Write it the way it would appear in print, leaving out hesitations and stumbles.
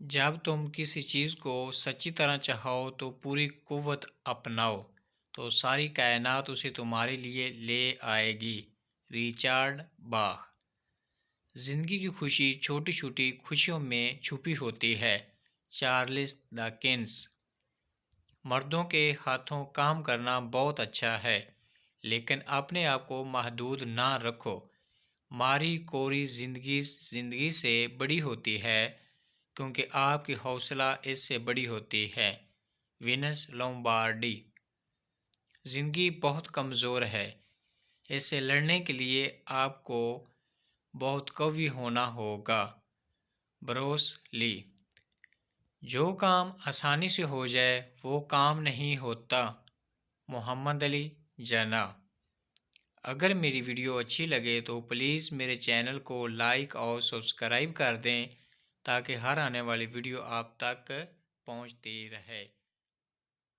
जब तुम किसी चीज़ को सच्ची तरह चाहो तो पूरी कुव्वत अपनाओ, तो सारी कायनात उसे तुम्हारे लिए ले आएगी। रिचर्ड बाख। जिंदगी की खुशी छोटी छोटी खुशियों में छुपी होती है। Charles Dickens. मर्दों के हाथों काम करना बहुत अच्छा है, लेकिन अपने आप को महदूद ना रखो। मारी कोरी जिंदगी जिंदगी से बड़ी होती है, क्योंकि आपकी हौसला इससे बड़ी होती है। Venus Lombardy. जिंदगी बहुत कमज़ोर है, इससे लड़ने के लिए आपको बहुत कवि होना होगा। Bruce Lee. जो काम आसानी से हो जाए वो काम नहीं होता। मोहम्मद अली जना। अगर मेरी वीडियो अच्छी लगे तो प्लीज़ मेरे चैनल को लाइक और सब्सक्राइब कर दें, ताकि हर आने वाली वीडियो आप तक पहुंचती रहे।